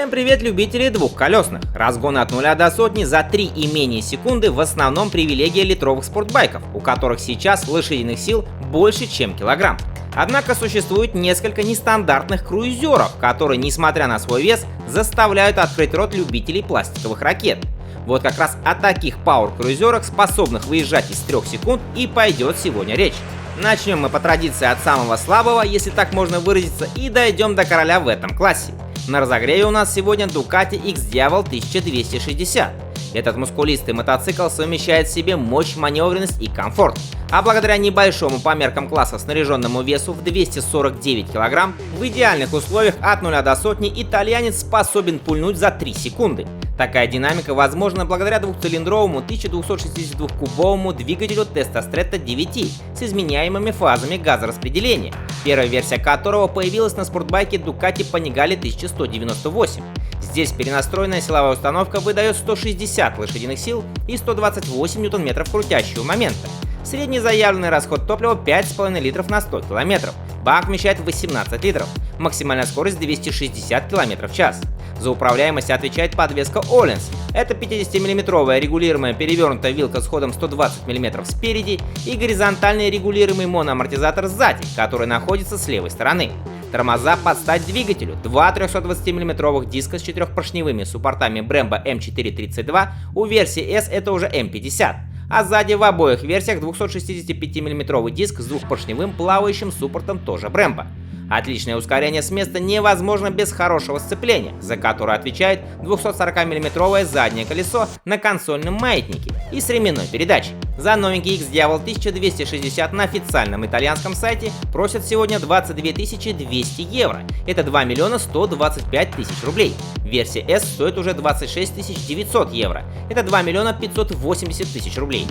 Всем привет, любители двухколесных! Разгоны от 0 до сотни за 3 и менее секунды в основном привилегия литровых спортбайков, у которых сейчас лошадиных сил больше, чем килограмм. Однако существует несколько нестандартных круизеров, которые, несмотря на свой вес, заставляют открыть рот любителей пластиковых ракет. Вот как раз о таких пауэр-круизерах, способных выезжать из 3 секунд, и пойдет сегодня речь. Начнем мы по традиции от самого слабого, если так можно выразиться, и дойдем до короля в этом классе. На разогреве у нас сегодня Ducati X-Diavel 1260. Этот мускулистый мотоцикл совмещает в себе мощь, маневренность и комфорт. А благодаря небольшому по меркам класса снаряженному весу в 249 кг, в идеальных условиях от 0 до сотни итальянец способен пульнуть за 3 секунды. Такая динамика возможна благодаря двухцилиндровому 1262-кубовому двигателю Testostretto DVT с изменяемыми фазами газораспределения, первая версия которого появилась на спортбайке Ducati Panigale 1198. Здесь перенастроенная силовая установка выдает 160 лошадиных сил и 128 ньютон-метров крутящего момента. Средний заявленный расход топлива 5,5 литров на 100 км. Бак вмещает 18 литров. Максимальная скорость 260 км в час. За управляемость отвечает подвеска Öhlins. Это 50-мм регулируемая перевернутая вилка с ходом 120 мм спереди и горизонтальный регулируемый моноамортизатор сзади, который находится с левой стороны. Тормоза под стать двигателю. Два 320-мм диска с четырехпоршневыми суппортами Brembo M432, у версии S это уже M50. А сзади в обоих версиях 265-мм диск с двухпоршневым плавающим суппортом тоже Brembo. Отличное ускорение с места невозможно без хорошего сцепления, за которое отвечает 240-мм заднее колесо на консольном маятнике и с ременной передачей. За новенький X-Diavel 1260 на официальном итальянском сайте просят сегодня 22 200 евро. Это 2 125 000 рублей. Версия S стоит уже 26 900 евро. Это 2 580 000 рублей.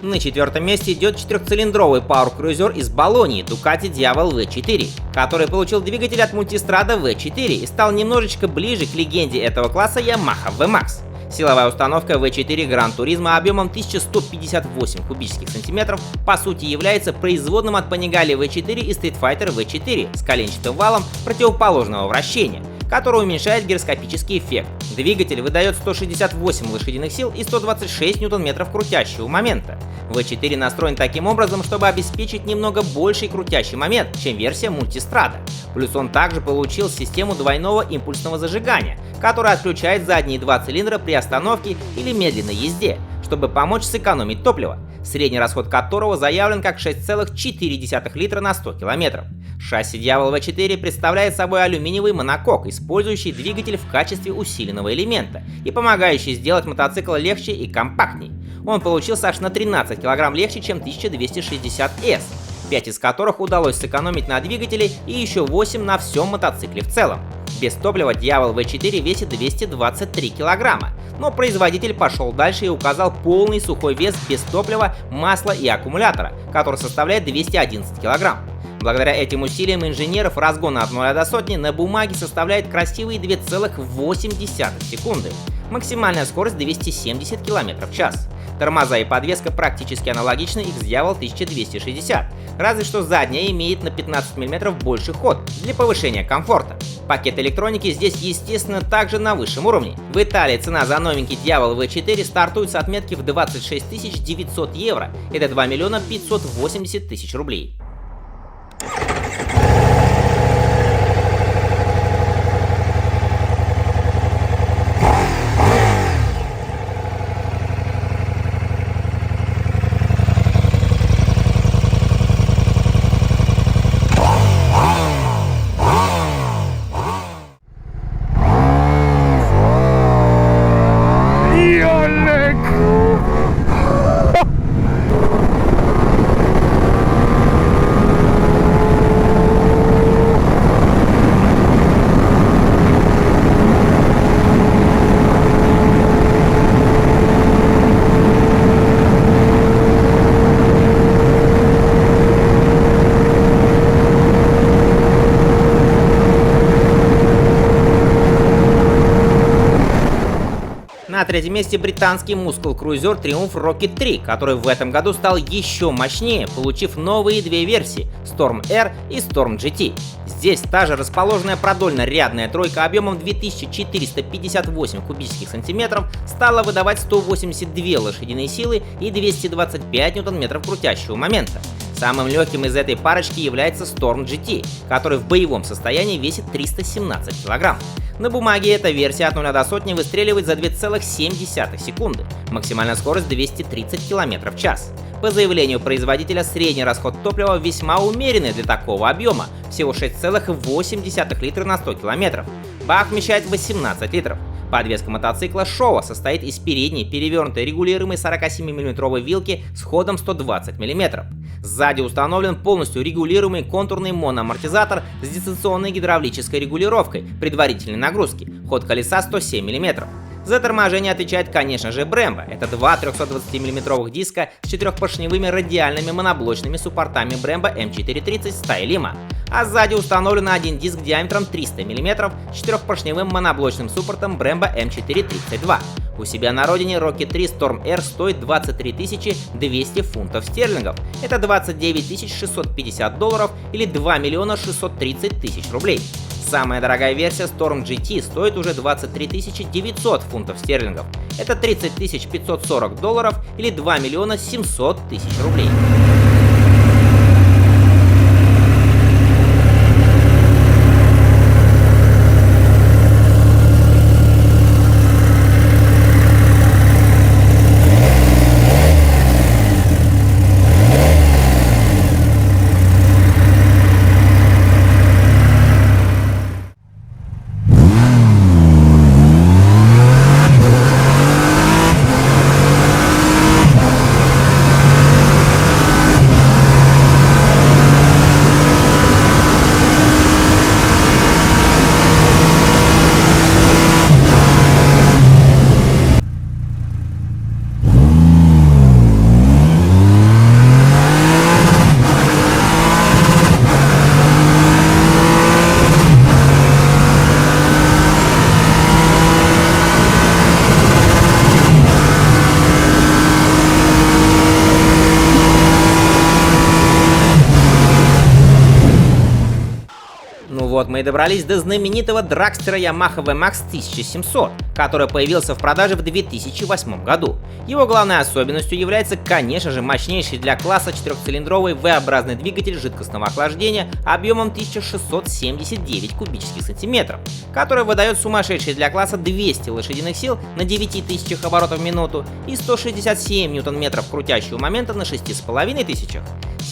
На четвертом месте идет четырехцилиндровый пауэр-крузер из Болонии Ducati Diavel V4, который получил двигатель от Multistrada V4 и стал немножечко ближе к легенде этого класса Yamaha VMAX. Силовая установка V4 Gran Turismo объемом 1158 кубических сантиметров по сути является производным от Panigale V4 и Street Fighter V4 с коленчатым валом противоположного вращения, который уменьшает гироскопический эффект. Двигатель выдает 168 лошадиных сил и 126 ньютон-метров крутящего момента. V4 настроен таким образом, чтобы обеспечить немного больший крутящий момент, чем версия Multistrada. Плюс он также получил систему двойного импульсного зажигания, которая отключает задние два цилиндра при остановке или медленной езде, чтобы помочь сэкономить топливо, средний расход которого заявлен как 6,4 литра на 100 км. Шасси Diavel V4 представляет собой алюминиевый монокок, использующий двигатель в качестве усиленного элемента и помогающий сделать мотоцикл легче и компактней. Он получился аж на 13 кг легче, чем 1260S, 5 из которых удалось сэкономить на двигателе и еще 8 на всем мотоцикле в целом. Без топлива Diavel V4 весит 223 кг, но производитель пошел дальше и указал полный сухой вес без топлива, масла и аккумулятора, который составляет 211 кг. Благодаря этим усилиям инженеров разгон от 0 до сотни на бумаге составляет красивые 2,8 секунды. Максимальная скорость 270 км в час. Тормоза и подвеска практически аналогичны X-Diavel 1260, разве что задняя имеет на 15 мм больший ход для повышения комфорта. Пакет электроники здесь, естественно, также на высшем уровне. В Италии цена за новенький Diavel V4 стартует с отметки в 26 900 евро, это 2 580 000 рублей. На третьем месте британский мускул-крузер Triumph Rocket 3, который в этом году стал еще мощнее, получив новые две версии Storm R и Storm GT. Здесь та же расположенная продольно-рядная тройка объемом 2458 кубических сантиметров стала выдавать 182 лошадиные силы и 225 ньютон-метров крутящего момента. Самым легким из этой парочки является Storm GT, который в боевом состоянии весит 317 кг. На бумаге эта версия от 0 до сотни выстреливает за 2,7 секунды, максимальная скорость 230 км в час. По заявлению производителя, средний расход топлива весьма умеренный для такого объема, всего 6,8 литра на 100 км. Бак вмещает 18 литров. Подвеска мотоцикла Showa состоит из передней перевернутой регулируемой 47 мм вилки с ходом 120 мм. Сзади установлен полностью регулируемый контурный моноамортизатор с дистанционной гидравлической регулировкой предварительной нагрузки, ход колеса 107 мм. За торможение отвечает, конечно же, Brembo. Это два 320 мм диска с четырехпоршневыми радиальными моноблочными суппортами Brembo M430 Style Lima. А сзади установлен один диск диаметром 300 мм с четырехпоршневым моноблочным суппортом Brembo M432. У себя на родине Rocket 3 Storm R стоит 23 200 фунтов стерлингов. Это 29 650 долларов или 2 630 000 рублей. Самая дорогая версия Storm GT стоит уже 23 900 фунтов стерлингов. Это 30 540 долларов или 2 700 000 рублей. Вот мы и добрались до знаменитого драгстера Yamaha VMAX 1700, который появился в продаже в 2008 году. Его главной особенностью является, конечно же, мощнейший для класса четырехцилиндровый V-образный двигатель жидкостного охлаждения объемом 1679 кубических сантиметров, который выдает сумасшедшие для класса 200 лошадиных сил на 9000 оборотов в минуту и 167 ньютон-метров крутящего момента на 6500.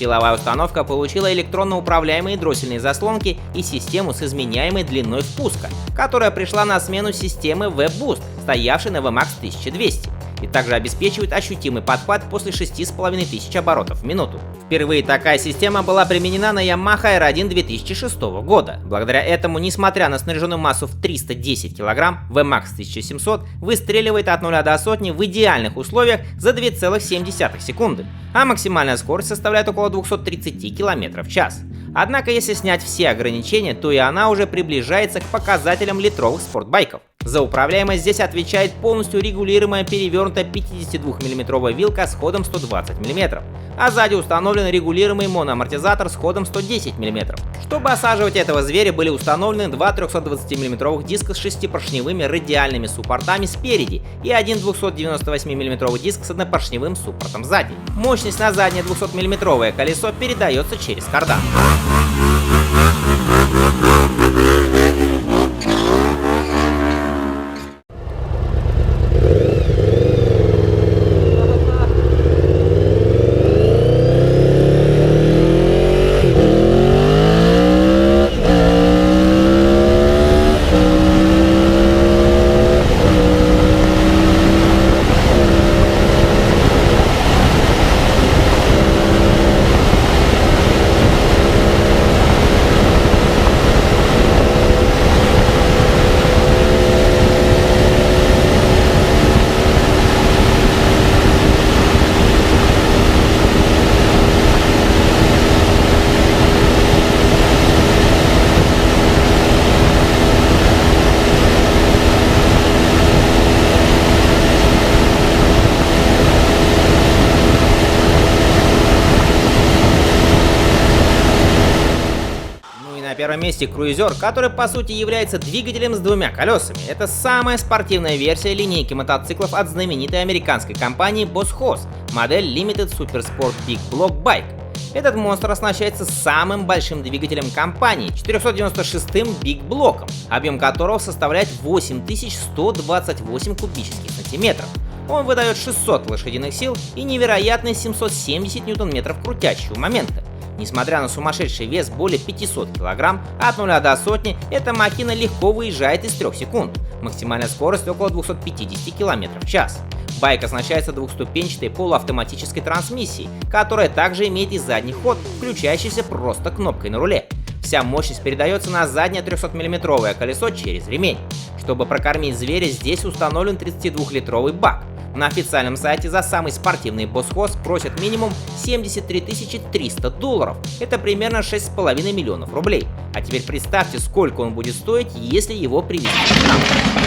Силовая установка получила электронно управляемые дроссельные заслонки и систему с изменяемой длиной впуска, которая пришла на смену системы V-Boost, стоявшей на VMAX 1200, и также обеспечивает ощутимый подхват после 6500 оборотов в минуту. Впервые такая система была применена на Yamaha R1 2006 года. Благодаря этому, несмотря на снаряженную массу в 310 кг, VMAX 1700 выстреливает от 0 до сотни в идеальных условиях за 2,7 секунды, а максимальная скорость составляет около 230 км в час. Однако, если снять все ограничения, то и она уже приближается к показателям литровых спортбайков. За управляемость здесь отвечает полностью регулируемая перевернутая 52 мм вилка с ходом 120 мм, а сзади установлен регулируемый моноамортизатор с ходом 110 мм. Чтобы осаживать этого зверя, были установлены два 320 мм диска с шестипоршневыми радиальными суппортами спереди и один 298 мм диск с однопоршневым суппортом сзади. Мощность на заднее 200 мм колесо передается через кардан. первом месте круизер, который по сути является двигателем с двумя колесами. Это самая спортивная версия линейки мотоциклов от знаменитой американской компании Boss Hoss, модель Limited Super Sport Big Block Bike. Этот монстр оснащается самым большим двигателем компании, 496-м Big блоком, объем которого составляет 8128 кубических сантиметров. Он выдает 600 лошадиных сил и невероятные 770 ньютон-метров крутящего момента. Несмотря на сумасшедший вес более 500 кг, от 0 до сотни эта махина легко выезжает из 3 секунд. Максимальная скорость около 250 км в час. Байк оснащается двухступенчатой полуавтоматической трансмиссией, которая также имеет и задний ход, включающийся просто кнопкой на руле. Вся мощность передается на заднее 300-мм колесо через ремень. Чтобы прокормить зверя, здесь установлен 32-литровый бак. На официальном сайте за самый спортивный Boss Hoss просят минимум $73 300. Это примерно 6,5 миллионов рублей. А теперь представьте, сколько он будет стоить, если его привезти к нам.